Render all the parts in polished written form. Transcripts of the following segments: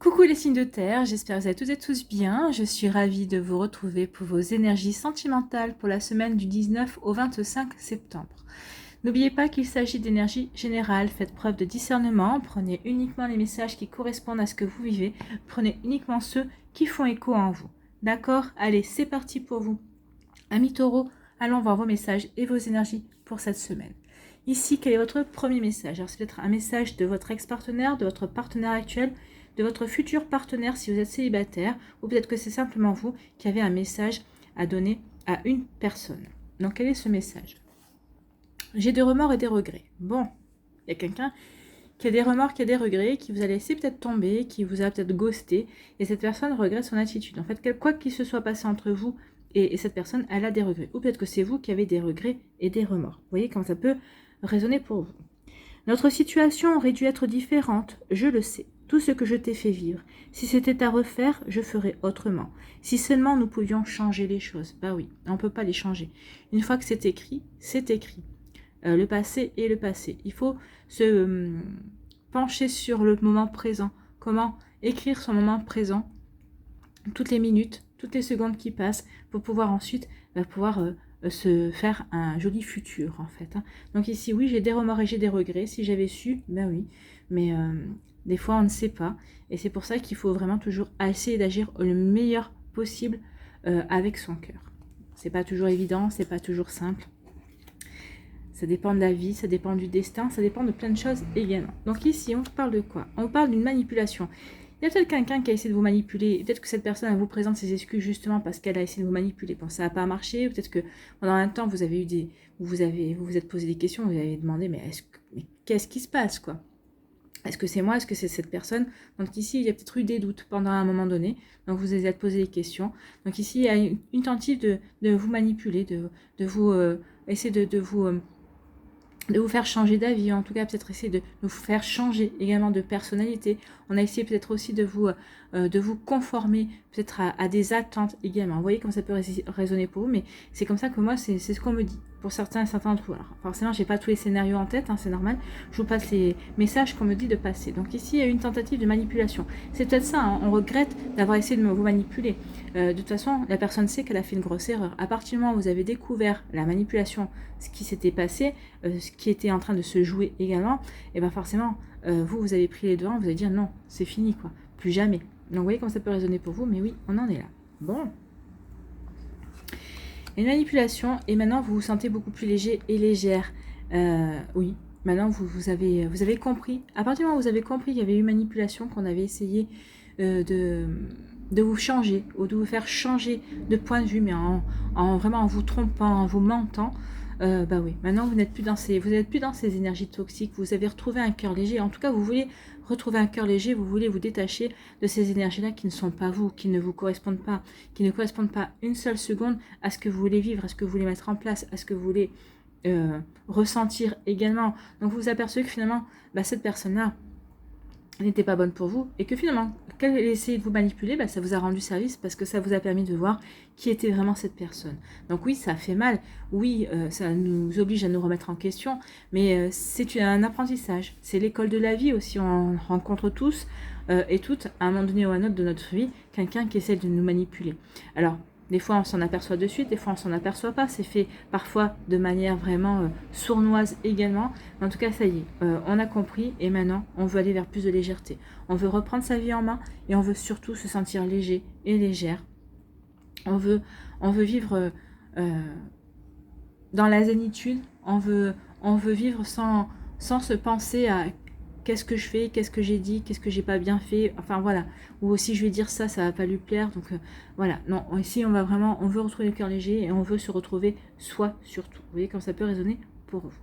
Coucou les signes de terre, j'espère que vous allez toutes et tous bien. Je suis ravie de vous retrouver pour vos énergies sentimentales pour la semaine du 19 au 25 septembre. N'oubliez pas qu'il s'agit d'énergie générale, faites preuve de discernement, prenez uniquement les messages qui correspondent à ce que vous vivez, prenez uniquement ceux qui font écho en vous. D'accord? Allez, c'est parti pour vous. Amis taureaux, allons voir vos messages et vos énergies pour cette semaine. Ici, quel est votre premier message? Alors, c'est peut-être un message de votre ex-partenaire, de votre partenaire actuel, de votre futur partenaire si vous êtes célibataire, ou peut-être que c'est simplement vous qui avez un message à donner à une personne. Donc, quel est ce message? J'ai des remords et des regrets. Bon, il y a quelqu'un qui a des remords, qui a des regrets, qui vous a laissé peut-être tomber, qui vous a peut-être ghosté, et cette personne regrette son attitude. En fait, quoi qu'il se soit passé entre vous et cette personne, elle a des regrets. Ou peut-être que c'est vous qui avez des regrets et des remords. Vous voyez comment ça peut résonner pour vous. Notre situation aurait dû être différente, je le sais. Tout ce que je t'ai fait vivre. Si c'était à refaire, je ferais autrement. Si seulement nous pouvions changer les choses. Bah oui, on ne peut pas les changer. Une fois que c'est écrit, c'est écrit. Le passé est le passé. Il faut se pencher sur le moment présent. Comment écrire son moment présent, toutes les minutes, toutes les secondes qui passent, pour pouvoir ensuite se faire un joli futur, en fait. Donc ici, oui, j'ai des remords et j'ai des regrets. Si j'avais su, ben oui. Mais des fois, on ne sait pas. Et c'est pour ça qu'il faut vraiment toujours essayer d'agir le meilleur possible avec son cœur. C'est pas toujours évident, c'est pas toujours simple. Ça dépend de la vie, ça dépend du destin, ça dépend de plein de choses également. Donc ici, on parle de quoi? On parle d'une manipulation. Il y a peut-être quelqu'un qui a essayé de vous manipuler. Peut-être que cette personne elle vous présente ses excuses justement parce qu'elle a essayé de vous manipuler. Bon, ça n'a pas marché. Peut-être que pendant un temps, vous avez eu vous vous êtes posé des questions, vous avez demandé, mais qu'est-ce qui se passe, quoi? Est-ce que c'est moi? Est-ce que c'est cette personne? Donc ici, il y a peut-être eu des doutes pendant un moment donné. Donc vous vous êtes posé des questions. Donc ici, il y a une tentative de vous manipuler, de vous essayer de vous faire changer d'avis, en tout cas peut-être essayer de vous faire changer également de personnalité. On a essayé peut-être aussi de vous conformer peut-être à des attentes également. Vous voyez comme ça peut résonner pour vous, mais c'est comme ça que moi, c'est ce qu'on me dit pour certains et certains d'entre vous. Alors forcément, j'ai pas tous les scénarios en tête, c'est normal. Je vous passe les messages qu'on me dit de passer. Donc ici, il y a une tentative de manipulation. C'est peut-être ça, on regrette d'avoir essayé de vous manipuler. De toute façon, la personne sait qu'elle a fait une grosse erreur. À partir du moment où vous avez découvert la manipulation, ce qui s'était passé, ce qui était en train de se jouer également, et bien forcément, vous avez pris les devants, vous allez dire non, c'est fini, quoi, plus jamais. Donc vous voyez comment ça peut résonner pour vous, mais oui, on en est là. Bon. Une manipulation, et maintenant vous vous sentez beaucoup plus léger et légère. Oui, maintenant vous avez compris. À partir du moment où vous avez compris qu'il y avait eu manipulation, qu'on avait essayé de vous changer, ou de vous faire changer de point de vue, mais vraiment en vous trompant, en vous mentant, bah oui, maintenant vous n'êtes plus dans ces énergies toxiques, vous avez retrouvé un cœur léger. En tout cas, vous voulez retrouver un cœur léger, vous voulez vous détacher de ces énergies-là qui ne sont pas vous, qui ne vous correspondent pas, qui ne correspondent pas une seule seconde à ce que vous voulez vivre, à ce que vous voulez mettre en place, à ce que vous voulez ressentir également. Donc vous vous apercevez que finalement, cette personne-là n'était pas bonne pour vous, et que finalement, qu'elle essayait de vous manipuler, ça vous a rendu service parce que ça vous a permis de voir qui était vraiment cette personne. Donc oui, ça fait mal, oui, ça nous oblige à nous remettre en question, mais c'est un apprentissage, c'est l'école de la vie aussi, on rencontre tous et toutes, à un moment donné ou à un autre de notre vie, quelqu'un qui essaie de nous manipuler. Alors, des fois, on s'en aperçoit de suite, des fois, on s'en aperçoit pas. C'est fait parfois de manière vraiment sournoise également. Mais en tout cas, ça y est, on a compris et maintenant, on veut aller vers plus de légèreté. On veut reprendre sa vie en main et on veut surtout se sentir léger et légère. On veut vivre dans la zénitude. On veut vivre sans se penser à qu'est-ce que je fais, qu'est-ce que j'ai dit, qu'est-ce que j'ai pas bien fait, enfin voilà. Ou aussi je vais dire ça, ça va pas lui plaire, donc voilà. Non, ici on veut retrouver le cœur léger et on veut se retrouver soi surtout. Vous voyez comme ça peut résonner pour vous.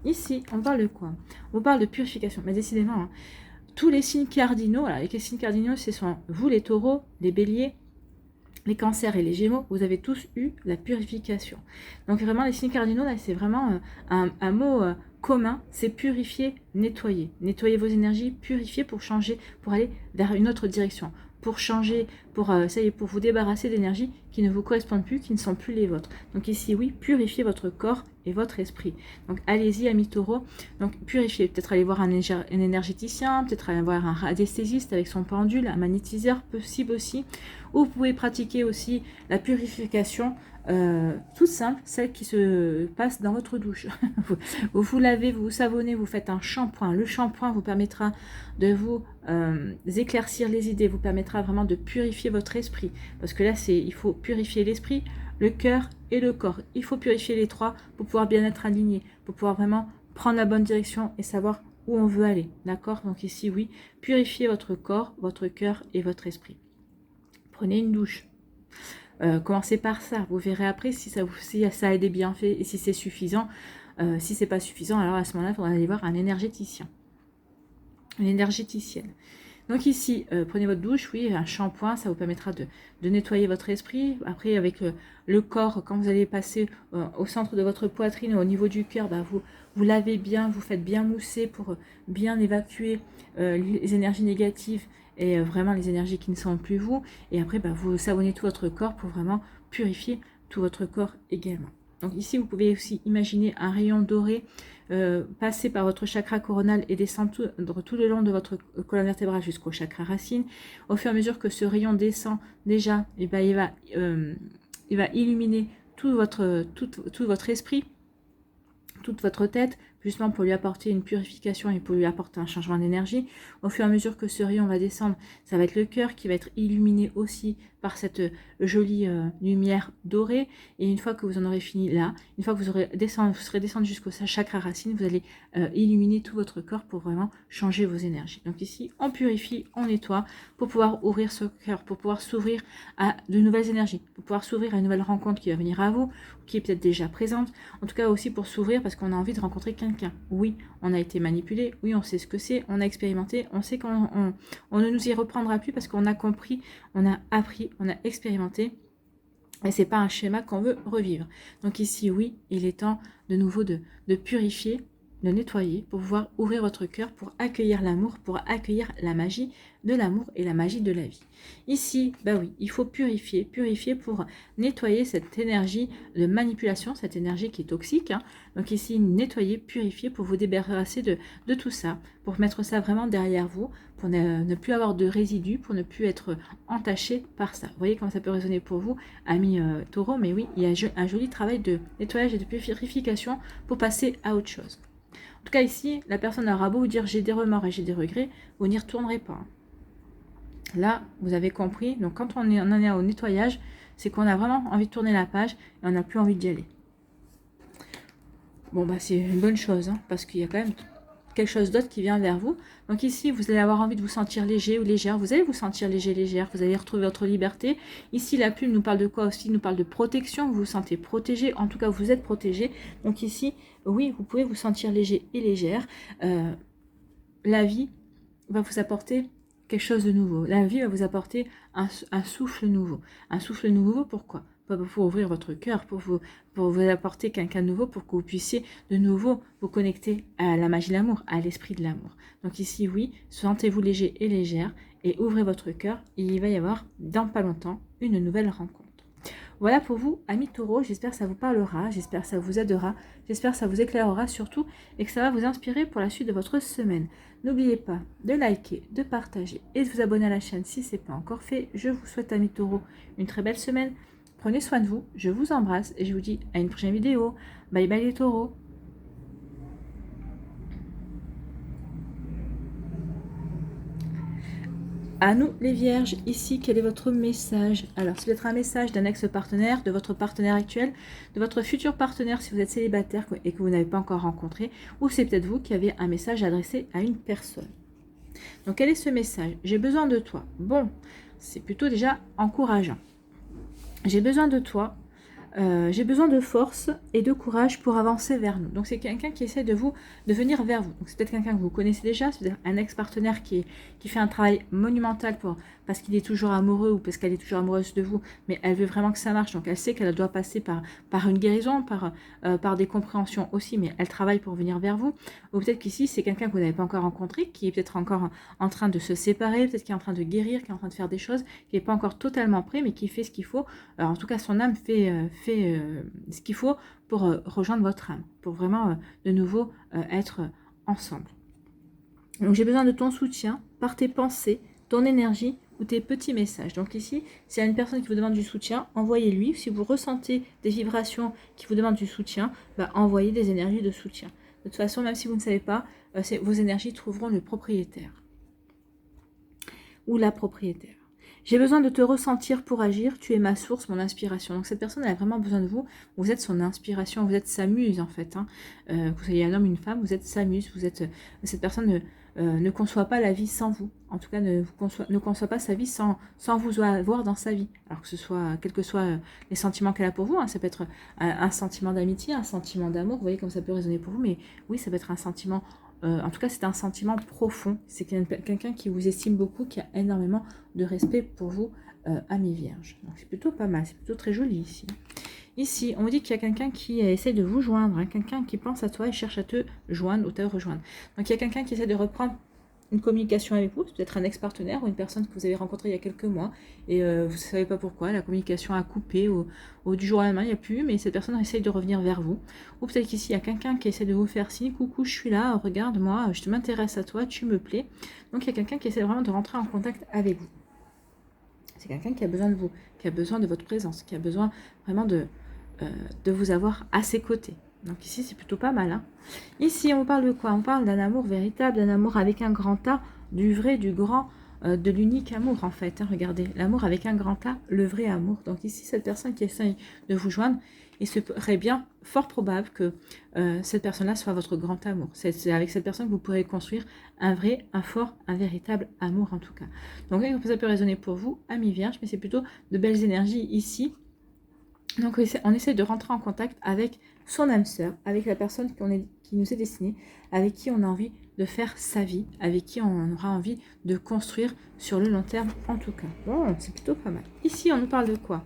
Ici, on parle de quoi? On parle de purification, mais décidément, tous les signes cardinaux, alors les signes cardinaux, ce sont vous les taureaux, les béliers, les cancers et les gémeaux, vous avez tous eu la purification. Donc vraiment, les signes cardinaux, là, c'est vraiment un mot commun, c'est purifier, nettoyer. Nettoyer vos énergies, purifier pour changer, pour aller vers une autre direction. pour changer, ça y est, pour vous débarrasser d'énergies qui ne vous correspondent plus, qui ne sont plus les vôtres. Donc ici, oui, purifiez votre corps et votre esprit. Donc allez-y, amis taureaux. Donc purifiez, peut-être aller voir un énergéticien, peut-être aller voir un anesthésiste avec son pendule, un magnétiseur possible aussi. Ou vous pouvez pratiquer aussi la purification toute simple, celle qui se passe dans votre douche. Vous vous lavez, vous vous savonnez, vous faites un shampoing. Le shampoing vous permettra de vous éclaircir les idées, vous permettra vraiment de purifier votre esprit. Parce que là, il faut purifier l'esprit, le cœur et le corps. Il faut purifier les trois pour pouvoir bien être aligné, pour pouvoir vraiment prendre la bonne direction et savoir où on veut aller. D'accord? Donc ici, oui, purifiez votre corps, votre cœur et votre esprit. Prenez une douche. Commencez par ça. Vous verrez après si ça a des bienfaits et si c'est suffisant. Si c'est pas suffisant, alors à ce moment-là, il faudra aller voir un énergéticien. Une énergéticienne. Donc ici, prenez votre douche, oui, un shampoing, ça vous permettra de nettoyer votre esprit. Après, avec le corps, quand vous allez passer au centre de votre poitrine, au niveau du cœur, bah, vous lavez bien, vous faites bien mousser pour bien évacuer les énergies négatives et vraiment les énergies qui ne sont plus vous. Et après, bah, vous savonnez tout votre corps pour vraiment purifier tout votre corps également. Donc ici, vous pouvez aussi imaginer un rayon doré passer par votre chakra coronal et descendre tout le long de votre colonne vertébrale jusqu'au chakra racine. Au fur et à mesure que ce rayon descend déjà, et ben, il va illuminer tout votre esprit, toute votre tête, justement pour lui apporter une purification et pour lui apporter un changement d'énergie. Au fur et à mesure que ce rayon va descendre, ça va être le cœur qui va être illuminé aussi par cette jolie lumière dorée. Et une fois que vous en aurez fini là, une fois que vous serez descendu jusqu'au chakra racine, vous allez illuminer tout votre corps pour vraiment changer vos énergies. Donc ici, on purifie, on nettoie pour pouvoir ouvrir ce cœur, pour pouvoir s'ouvrir à de nouvelles énergies, pour pouvoir s'ouvrir à une nouvelle rencontre qui va venir à vous, qui est peut-être déjà présente. En tout cas aussi pour s'ouvrir parce qu'on a envie de rencontrer quelqu'un. Oui, on a été manipulé, oui, on sait ce que c'est, on a expérimenté, on sait qu'on ne nous y reprendra plus parce qu'on a compris, on a appris, on a expérimenté. Et c'est pas un schéma qu'on veut revivre. Donc ici, oui, il est temps de nouveau de purifier, de nettoyer pour pouvoir ouvrir votre cœur, pour accueillir l'amour, pour accueillir la magie de l'amour et la magie de la vie. Ici, bah oui, il faut purifier pour nettoyer cette énergie de manipulation, cette énergie qui est toxique. Hein. Donc ici, nettoyer, purifier pour vous débarrasser de tout ça, pour mettre ça vraiment derrière vous, pour ne plus avoir de résidus, pour ne plus être entaché par ça. Vous voyez comment ça peut résonner pour vous, amis taureaux, mais oui, il y a un joli travail de nettoyage et de purification pour passer à autre chose. En tout cas ici, la personne aura beau vous dire j'ai des remords et j'ai des regrets, vous n'y retournerez pas. Là, vous avez compris, donc quand on en est au nettoyage, c'est qu'on a vraiment envie de tourner la page et on n'a plus envie d'y aller. Bon, bah c'est une bonne chose, hein, parce qu'il y a quand même quelque chose d'autre qui vient vers vous. Donc ici, vous allez avoir envie de vous sentir léger ou légère. Vous allez vous sentir léger, légère. Vous allez retrouver votre liberté. Ici, la plume nous parle de quoi aussi? Nous parle de protection. Vous vous sentez protégé. En tout cas, vous êtes protégé. Donc ici, oui, vous pouvez vous sentir léger et légère. La vie va vous apporter quelque chose de nouveau. La vie va vous apporter un souffle nouveau. Un souffle nouveau, pourquoi? Pour ouvrir votre cœur, pour vous apporter quelqu'un de nouveau, pour que vous puissiez de nouveau vous connecter à la magie de l'amour, à l'esprit de l'amour. Donc ici, oui, sentez-vous léger et légère et ouvrez votre cœur. Il va y avoir, dans pas longtemps, une nouvelle rencontre. Voilà pour vous, amis taureaux, j'espère que ça vous parlera, j'espère que ça vous aidera, j'espère que ça vous éclairera surtout et que ça va vous inspirer pour la suite de votre semaine. N'oubliez pas de liker, de partager et de vous abonner à la chaîne si ce n'est pas encore fait. Je vous souhaite, amis taureaux, une très belle semaine. Prenez soin de vous, je vous embrasse et je vous dis à une prochaine vidéo. Bye bye les taureaux. À nous les vierges, ici, quel est votre message? Alors, ça peut être un message d'un ex-partenaire, de votre partenaire actuel, de votre futur partenaire si vous êtes célibataire et que vous n'avez pas encore rencontré, ou c'est peut-être vous qui avez un message adressé à une personne. Donc, quel est ce message? J'ai besoin de toi. Bon, c'est plutôt déjà encourageant. J'ai besoin de toi J'ai besoin de force et de courage pour avancer vers nous. Donc c'est quelqu'un qui essaie de venir vers vous. Donc c'est peut-être quelqu'un que vous connaissez déjà, c'est peut-être un ex-partenaire qui fait un travail monumental parce qu'il est toujours amoureux ou parce qu'elle est toujours amoureuse de vous, mais elle veut vraiment que ça marche. Donc elle sait qu'elle doit passer par une guérison, par des compréhensions aussi, mais elle travaille pour venir vers vous. Ou peut-être qu'ici c'est quelqu'un que vous n'avez pas encore rencontré, qui est peut-être encore en train de se séparer, peut-être qui est en train de guérir, qui est en train de faire des choses, qui n'est pas encore totalement prêt, mais qui fait ce qu'il faut. Alors, en tout cas, son âme fait ce qu'il faut pour rejoindre votre âme, pour vraiment de nouveau être ensemble. Donc j'ai besoin de ton soutien par tes pensées, ton énergie ou tes petits messages. Donc ici, s'il y a une personne qui vous demande du soutien, envoyez-lui. Si vous ressentez des vibrations qui vous demandent du soutien, envoyez des énergies de soutien. De toute façon, même si vous ne savez pas, vos énergies trouveront le propriétaire ou la propriétaire. J'ai besoin de te ressentir pour agir, tu es ma source, mon inspiration. Donc cette personne elle a vraiment besoin de vous, vous êtes son inspiration, vous êtes sa muse en fait. Que vous soyez un homme, une femme, vous êtes sa muse, cette personne ne conçoit pas la vie sans vous. En tout cas, ne conçoit pas sa vie sans vous avoir dans sa vie. Alors que ce soit, quels que soient les sentiments qu'elle a pour vous, ça peut être un sentiment d'amitié, un sentiment d'amour, vous voyez comme ça peut résonner pour vous, mais oui, ça peut être un sentiment... en tout cas, c'est un sentiment profond. C'est quelqu'un qui vous estime beaucoup, qui a énormément de respect pour vous, amis vierges. Donc, c'est plutôt pas mal, c'est plutôt très joli ici. Ici, on vous dit qu'il y a quelqu'un qui essaie de vous joindre, quelqu'un qui pense à toi et cherche à te joindre ou te rejoindre. Donc, il y a quelqu'un qui essaie de reprendre une communication avec vous, peut-être un ex-partenaire ou une personne que vous avez rencontrée il y a quelques mois et vous ne savez pas pourquoi, la communication a coupé ou du jour au lendemain, il n'y a plus, mais cette personne essaye de revenir vers vous. Ou peut-être qu'ici, il y a quelqu'un qui essaie de vous faire signe, coucou, je suis là, regarde-moi, je m'intéresse à toi, tu me plais. Donc il y a quelqu'un qui essaie vraiment de rentrer en contact avec vous. C'est quelqu'un qui a besoin de vous, qui a besoin de votre présence, qui a besoin vraiment de vous avoir à ses côtés. Donc ici, c'est plutôt pas mal. Ici, on parle de quoi? On parle d'un amour véritable, d'un amour avec un grand A, du vrai, du grand, de l'unique amour en fait. Regardez, l'amour avec un grand A, le vrai amour. Donc ici, cette personne qui essaye de vous joindre, il serait bien fort probable que cette personne-là soit votre grand amour. C'est avec cette personne que vous pourrez construire un vrai, un fort, un véritable amour en tout cas. Donc ça peut résonner pour vous, amis vierges, mais c'est plutôt de belles énergies ici. Donc on essaie de rentrer en contact avec son âme sœur, avec la personne qui nous est destinée, avec qui on a envie de faire sa vie, avec qui on aura envie de construire sur le long terme en tout cas. Bon, c'est plutôt pas mal. Ici, on nous parle de quoi?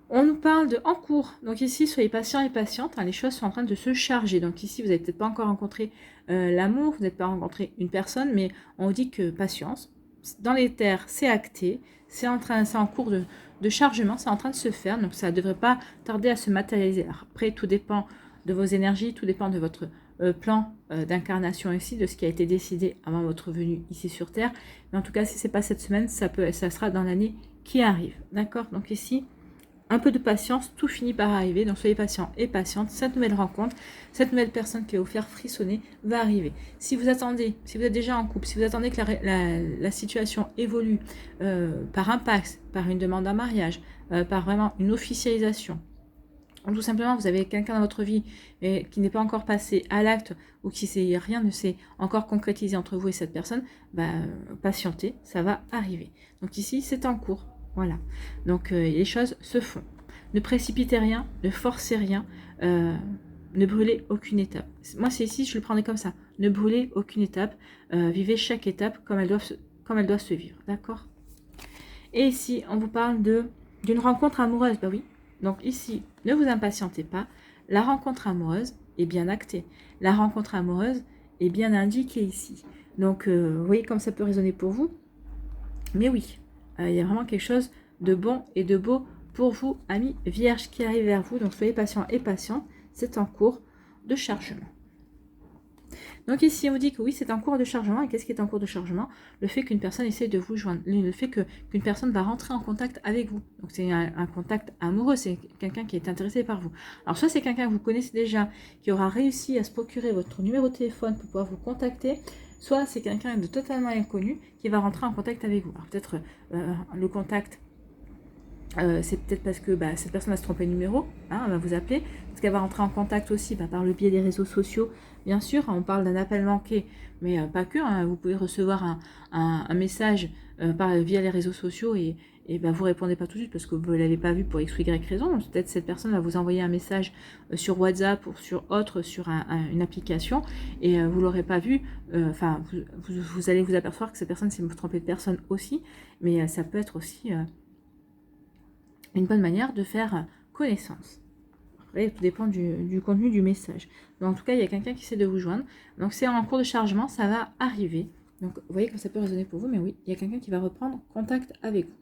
On nous parle de en cours. Donc ici, soyez patients et patientes. Les choses sont en train de se charger. Donc ici, vous n'avez peut-être pas encore rencontré l'amour, vous n'avez pas rencontré une personne, mais on vous dit que patience. Dans les terres, c'est acté. C'est en cours de chargement, c'est en train de se faire. Donc ça ne devrait pas tarder à se matérialiser. Alors, après, tout dépend de vos énergies, tout dépend de votre plan d'incarnation ici, de ce qui a été décidé avant votre venue ici sur Terre. Mais en tout cas, si ce n'est pas cette semaine, ça sera dans l'année qui arrive. D'accord? Donc ici, un peu de patience, tout finit par arriver. Donc soyez patients et patientes. Cette nouvelle rencontre, cette nouvelle personne qui va vous faire frissonner va arriver. Si vous attendez, si vous êtes déjà en couple, si vous attendez que la situation évolue par un pacte, par une demande en mariage, par vraiment une officialisation, ou tout simplement vous avez quelqu'un dans votre vie qui n'est pas encore passé à l'acte ou rien ne s'est encore concrétisé entre vous et cette personne, patientez, ça va arriver. Donc ici, c'est en cours. Voilà, donc les choses se font. Ne précipitez rien, ne forcez rien, ne brûlez aucune étape. Moi, c'est ici, je le prendrais comme ça. Ne brûlez aucune étape, vivez chaque étape comme elle doit se vivre, d'accord? Et ici, on vous parle d'une rencontre amoureuse, oui. Donc ici, ne vous impatientez pas, la rencontre amoureuse est bien actée. La rencontre amoureuse est bien indiquée ici. Donc, vous voyez comme ça peut résonner pour vous. Mais oui, il y a vraiment quelque chose de bon et de beau pour vous, amis vierges, qui arrive vers vous. Donc, soyez patients et patients. C'est en cours de chargement. Donc ici, on vous dit que oui, c'est en cours de chargement. Et qu'est-ce qui est en cours de chargement? Le fait qu'une personne essaie de vous joindre. Le fait qu'une personne va rentrer en contact avec vous. Donc, c'est un contact amoureux. C'est quelqu'un qui est intéressé par vous. Alors, soit c'est quelqu'un que vous connaissez déjà, qui aura réussi à se procurer votre numéro de téléphone pour pouvoir vous contacter. Soit c'est quelqu'un de totalement inconnu qui va rentrer en contact avec vous. Alors peut-être le contact C'est peut-être parce que cette personne va se tromper de numéro, hein, elle va vous appeler, parce qu'elle va rentrer en contact aussi par le biais des réseaux sociaux. Bien sûr, on parle d'un appel manqué, mais pas que, hein, vous pouvez recevoir un message via les réseaux sociaux et vous répondez pas tout de suite parce que vous ne l'avez pas vu pour X ou Y raison. Donc peut-être cette personne va vous envoyer un message sur WhatsApp ou sur une application et vous ne l'aurez pas vu. Vous allez vous apercevoir que cette personne s'est trompée de personne aussi, mais ça peut être aussi une bonne manière de faire connaissance. Après, tout dépend du contenu du message. Donc, en tout cas, il y a quelqu'un qui essaie de vous joindre. Donc, c'est en cours de chargement, ça va arriver. Donc, vous voyez que ça peut résonner pour vous, mais oui, il y a quelqu'un qui va reprendre contact avec vous.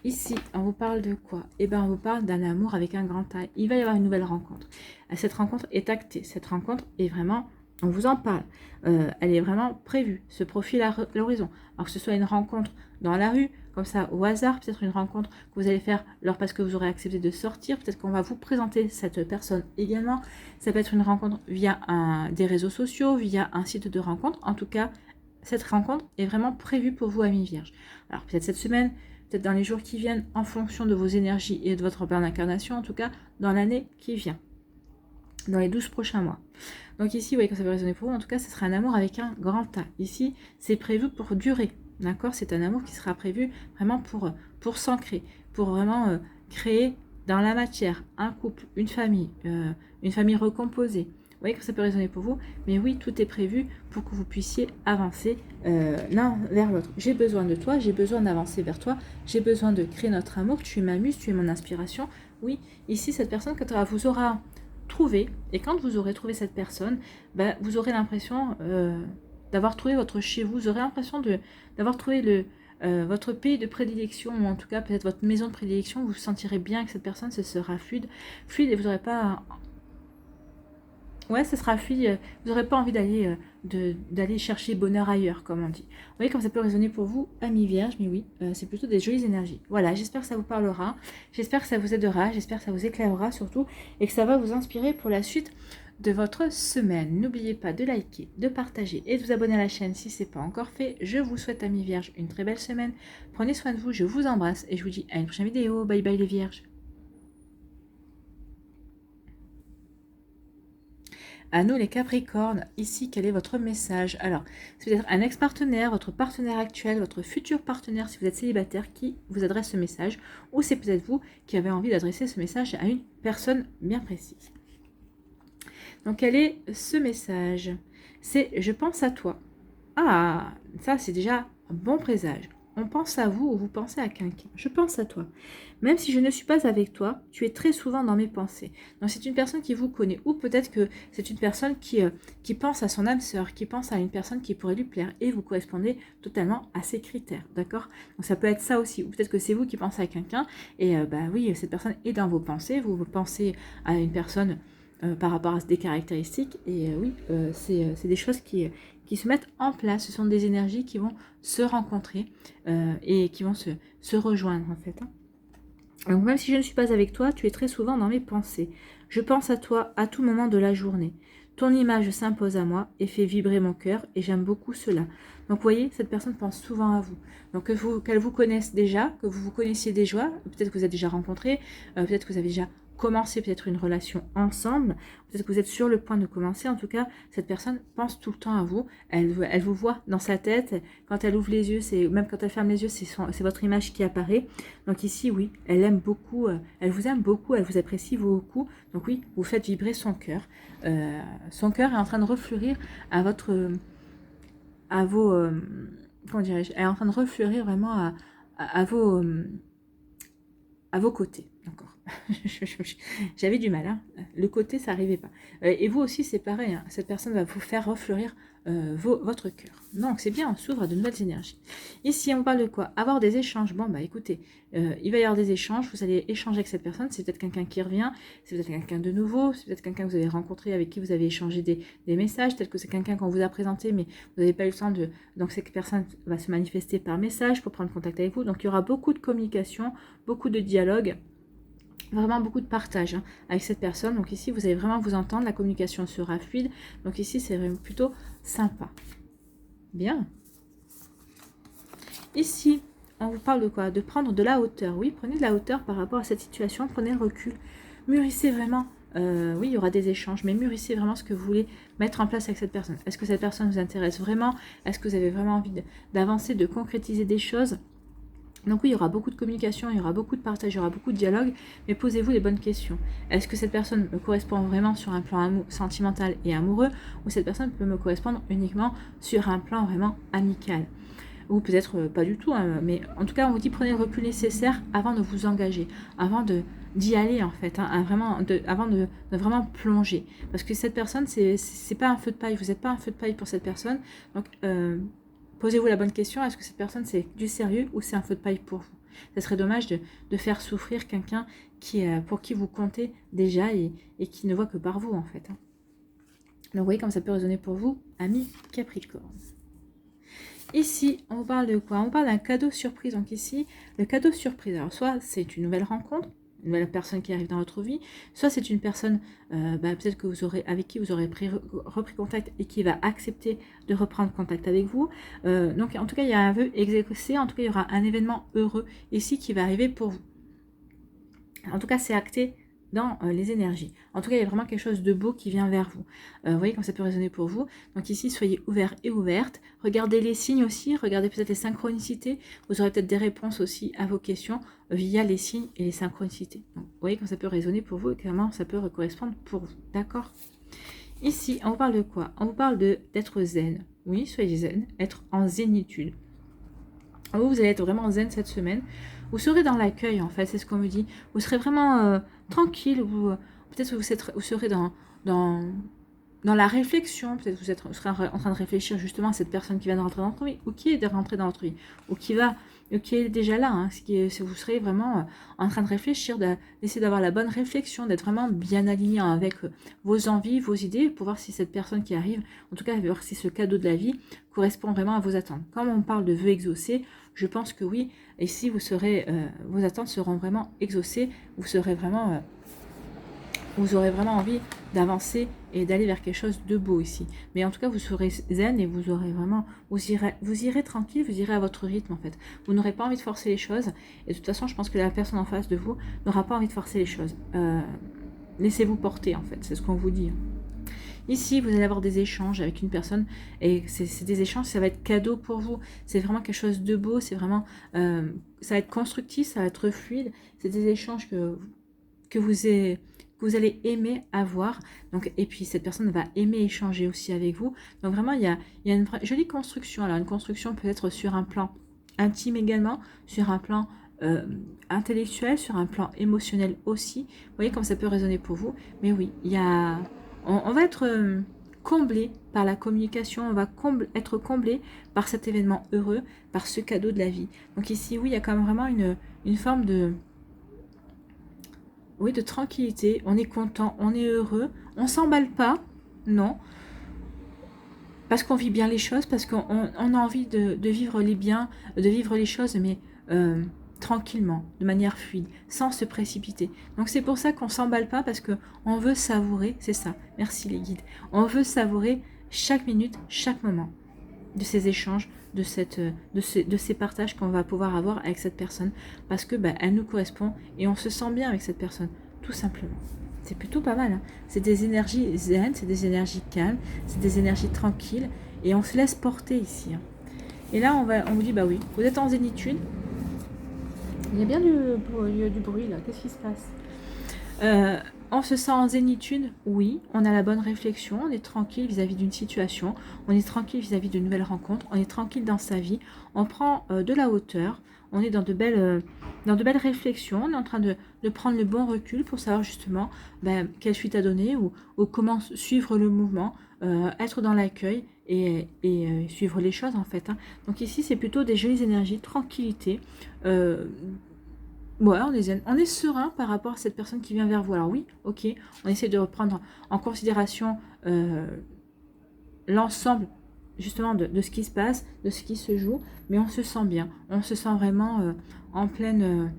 Ici, on vous parle de quoi? Eh bien, on vous parle d'un amour avec un grand A. Il va y avoir une nouvelle rencontre. Cette rencontre est actée. Cette rencontre est vraiment... On vous en parle. Elle est vraiment prévue. Ce profil à l'horizon. Alors que ce soit une rencontre dans la rue, comme ça, au hasard, peut-être une rencontre que vous allez faire parce que vous aurez accepté de sortir. Peut-être qu'on va vous présenter cette personne également. Ça peut être une rencontre via des réseaux sociaux, via un site de rencontre. En tout cas, cette rencontre est vraiment prévue pour vous, amis vierges. Alors, peut-être cette semaine, peut-être dans les jours qui viennent, en fonction de vos énergies et de votre plan d'incarnation, en tout cas, dans l'année qui vient. Dans les 12 prochains mois. Donc ici, vous voyez que ça va résonner pour vous. En tout cas, ce sera un amour avec un grand A. Ici, c'est prévu pour durer. D'accord? C'est un amour qui sera prévu vraiment pour s'ancrer, pour vraiment créer dans la matière un couple, une famille recomposée. Vous voyez que ça peut résonner pour vous, mais oui, tout est prévu pour que vous puissiez avancer l'un vers l'autre. J'ai besoin de toi, j'ai besoin d'avancer vers toi, j'ai besoin de créer notre amour, tu es ma muse, tu es mon inspiration. Oui, ici, cette personne, quand elle vous aura trouvé, et quand vous aurez trouvé cette personne, vous aurez l'impression d'avoir trouvé votre chez vous, vous aurez l'impression d'avoir trouvé votre pays de prédilection, ou en tout cas peut-être votre maison de prédilection, vous vous sentirez bien que cette personne, ce sera fluide, et vous n'aurez pas... Ouais, ce sera fluide, vous n'aurez pas envie d'aller chercher bonheur ailleurs, comme on dit. Vous voyez comme ça peut résonner pour vous, amis vierges, mais oui, c'est plutôt des jolies énergies. Voilà, j'espère que ça vous parlera, j'espère que ça vous aidera, j'espère que ça vous éclairera surtout, et que ça va vous inspirer pour la suite de votre semaine. N'oubliez pas de liker, de partager et de vous abonner à la chaîne si ce n'est pas encore fait. Je vous souhaite, amis vierges, une très belle semaine. Prenez soin de vous, je vous embrasse et je vous dis à une prochaine vidéo. Bye bye les vierges. À nous les Capricornes, ici quel est votre message? Alors, c'est peut-être un ex-partenaire, votre partenaire actuel, votre futur partenaire si vous êtes célibataire qui vous adresse ce message, ou c'est peut-être vous qui avez envie d'adresser ce message à une personne bien précise. Donc, quel est ce message? C'est « Je pense à toi ». Ah, ça c'est déjà un bon présage. On pense à vous ou vous pensez à quelqu'un. Je pense à toi. Même si je ne suis pas avec toi, tu es très souvent dans mes pensées. Donc c'est une personne qui vous connaît. Ou peut-être que c'est une personne qui pense à son âme sœur, qui pense à une personne qui pourrait lui plaire. Et vous correspondez totalement à ses critères. D'accord? Donc ça peut être ça aussi. Ou peut-être que c'est vous qui pensez à quelqu'un. Et oui, cette personne est dans vos pensées. Vous pensez à une personne par rapport à des caractéristiques. Et oui, c'est des choses qui se mettent en place. Ce sont des énergies qui vont se rencontrer et qui vont se rejoindre en fait. Donc même si je ne suis pas avec toi, tu es très souvent dans mes pensées. Je pense à toi à tout moment de la journée. Ton image s'impose à moi et fait vibrer mon cœur et j'aime beaucoup cela. Donc vous voyez, cette personne pense souvent à vous. Donc qu'elle vous connaisse déjà, que vous vous connaissiez déjà, peut-être que vous êtes déjà rencontrés, peut-être que vous avez déjà commencer peut-être une relation ensemble, peut-être que vous êtes sur le point de commencer, en tout cas, cette personne pense tout le temps à vous, elle vous voit dans sa tête, quand elle ouvre les yeux, même quand elle ferme les yeux, c'est votre image qui apparaît, donc ici, oui, elle aime beaucoup, elle vous aime beaucoup, elle vous apprécie beaucoup, donc oui, vous faites vibrer son cœur est en train de refleurir à vos, comment dirais-je, elle est en train de refleurir vraiment à vos côtés, d'accord. J'avais du mal, hein. Le côté, ça n'arrivait pas. Et vous aussi, c'est pareil, hein. Cette personne va vous faire refleurir votre cœur. Donc, c'est bien, on s'ouvre à de nouvelles énergies. Ici, on parle de quoi? Avoir des échanges. Bon, écoutez, il va y avoir des échanges, vous allez échanger avec cette personne, c'est peut-être quelqu'un qui revient, c'est peut-être quelqu'un de nouveau, c'est peut-être quelqu'un que vous avez rencontré, avec qui vous avez échangé des messages, peut-être que c'est quelqu'un qu'on vous a présenté, mais vous n'avez pas eu le temps de... Donc, cette personne va se manifester par message pour prendre contact avec vous. Donc, il y aura beaucoup de communication, beaucoup de dialogue, vraiment beaucoup de partage avec cette personne. Donc ici, vous allez vraiment vous entendre, la communication sera fluide. Donc ici, c'est vraiment plutôt sympa. Bien. Ici, on vous parle de quoi? De prendre de la hauteur. Oui, prenez de la hauteur par rapport à cette situation, prenez le recul. Mûrissez vraiment. Oui, il y aura des échanges, mais mûrissez vraiment ce que vous voulez mettre en place avec cette personne. Est-ce que cette personne vous intéresse vraiment? Est-ce que vous avez vraiment envie d'avancer, de concrétiser des choses? Donc oui, il y aura beaucoup de communication, il y aura beaucoup de partage, il y aura beaucoup de dialogue, mais posez-vous les bonnes questions. Est-ce que cette personne me correspond vraiment sur un plan sentimental et amoureux, ou cette personne peut me correspondre uniquement sur un plan vraiment amical? Ou peut-être pas du tout, hein, mais en tout cas, on vous dit prenez le recul nécessaire avant de vous engager, avant d'y aller en fait, hein, avant de vraiment plonger. Parce que cette personne, c'est pas un feu de paille, vous n'êtes pas un feu de paille pour cette personne. Donc, posez-vous la bonne question, est-ce que cette personne c'est du sérieux ou c'est un feu de paille pour vous? Ça serait dommage de faire souffrir quelqu'un pour qui vous comptez déjà et qui ne voit que par vous en fait. Hein. Donc vous voyez comme ça peut résonner pour vous, amis Capricorne. Ici, on vous parle de quoi? On parle d'un cadeau surprise. Donc ici, le cadeau surprise. Alors soit c'est une nouvelle rencontre, une nouvelle personne qui arrive dans votre vie, soit c'est une personne peut-être que avec qui vous aurez repris contact et qui va accepter de reprendre contact avec vous. Donc en tout cas, il y a un vœu exécuté, en tout cas, il y aura un événement heureux ici qui va arriver pour vous. En tout cas, c'est acté dans les énergies. En tout cas, il y a vraiment quelque chose de beau qui vient vers vous. Vous voyez comme ça peut résonner pour vous. Donc ici, soyez ouverts et ouvertes. Regardez les signes aussi, regardez peut-être les synchronicités. Vous aurez peut-être des réponses aussi à vos questions via les signes et les synchronicités. Donc, vous voyez comme ça peut résonner pour vous et comment ça peut correspondre pour vous. D'accord? Ici, on vous parle de quoi? On vous parle d'être zen. Oui, soyez zen, être en zénitude. Vous allez être vraiment zen cette semaine. Vous serez dans l'accueil, en fait, c'est ce qu'on me dit. Vous serez vraiment tranquille. Peut-être que vous serez dans la réflexion. Peut-être que vous serez en train de réfléchir justement à cette personne qui vient de rentrer dans votre vie, ou qui est rentrée dans votre vie, ou qui est déjà là. Hein, vous serez vraiment en train de réfléchir, d'essayer d'avoir la bonne réflexion, d'être vraiment bien aligné avec vos envies, vos idées, pour voir si cette personne qui arrive, en tout cas, voir si ce cadeau de la vie correspond vraiment à vos attentes. Comme on parle de vœux exaucés, je pense que oui. Et si vos attentes seront vraiment exaucées, vous aurez vraiment envie d'avancer et d'aller vers quelque chose de beau ici. Mais en tout cas, vous serez zen et vous irez tranquille, vous irez à votre rythme en fait. Vous n'aurez pas envie de forcer les choses. Et de toute façon, je pense que la personne en face de vous n'aura pas envie de forcer les choses. Laissez-vous porter en fait, c'est ce qu'on vous dit. Ici, vous allez avoir des échanges avec une personne et c'est des échanges, ça va être cadeau pour vous. C'est vraiment quelque chose de beau, c'est vraiment, ça va être constructif, ça va être fluide. C'est des échanges que vous allez aimer avoir. Donc, et puis, cette personne va aimer échanger aussi avec vous. Donc, vraiment, il y a une jolie construction. Alors, une construction peut être sur un plan intime également, sur un plan intellectuel, sur un plan émotionnel aussi. Vous voyez comme ça peut résonner pour vous. Mais oui, on va être comblé par la communication, on va être comblé par cet événement heureux, par ce cadeau de la vie. Donc ici, oui, il y a quand même vraiment une forme de tranquillité. On est content, on est heureux, on s'emballe pas, non. Parce qu'on vit bien les choses, parce qu'on a envie de vivre les biens, de vivre les choses, mais tranquillement, de manière fluide, sans se précipiter. Donc c'est pour ça qu'on s'emballe pas, parce qu'on veut savourer, c'est ça, merci les guides, on veut savourer chaque minute, chaque moment de ces échanges, de ces partages qu'on va pouvoir avoir avec cette personne, parce que elle nous correspond et on se sent bien avec cette personne, tout simplement. C'est plutôt pas mal, hein. C'est des énergies zen, c'est des énergies calmes, c'est des énergies tranquilles, et on se laisse porter ici. Hein. Et là, on vous dit, bah oui, vous êtes en zénitude. Il y a bien du bruit là, qu'est-ce qui se passe? On se sent en zénitude, oui, on a la bonne réflexion, on est tranquille vis-à-vis d'une situation, on est tranquille vis-à-vis de nouvelles rencontres, on est tranquille dans sa vie, on prend de la hauteur, on est dans de belles réflexions, on est en train de prendre le bon recul pour savoir justement quelle suite à donner ou comment suivre le mouvement, être dans l'accueil et suivre les choses en fait. Hein. Donc ici c'est plutôt des jolies énergies, tranquillité, ouais, on est serein par rapport à cette personne qui vient vers vous. Alors oui, ok, on essaie de reprendre en considération l'ensemble justement de ce qui se passe, de ce qui se joue, mais on se sent bien, on se sent vraiment en pleine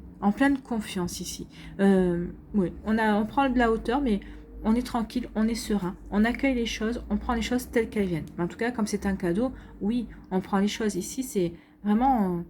confiance ici. Oui, on prend de la hauteur, mais on est tranquille, on est serein, on accueille les choses, on prend les choses telles qu'elles viennent. Mais en tout cas, comme c'est un cadeau, oui, on prend les choses ici, c'est vraiment...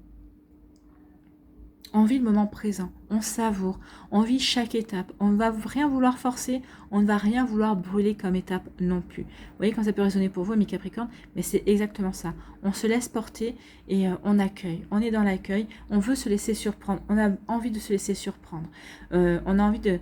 On vit le moment présent, on savoure, on vit chaque étape. On ne va rien vouloir forcer, on ne va rien vouloir brûler comme étape non plus. Vous voyez quand ça peut résonner pour vous, mes Capricornes, mais c'est exactement ça. On se laisse porter et on accueille. On est dans l'accueil, on veut se laisser surprendre, on a envie de se laisser surprendre. On a envie de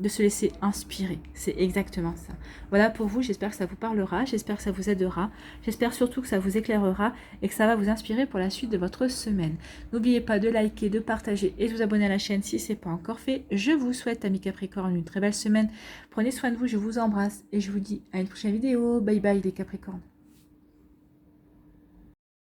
se laisser inspirer. C'est exactement ça. Voilà pour vous, j'espère que ça vous parlera, j'espère que ça vous aidera, j'espère surtout que ça vous éclairera et que ça va vous inspirer pour la suite de votre semaine. N'oubliez pas de liker, de partager et de vous abonner à la chaîne si ce n'est pas encore fait. Je vous souhaite, amis Capricornes, une très belle semaine. Prenez soin de vous, je vous embrasse et je vous dis à une prochaine vidéo. Bye bye les Capricornes.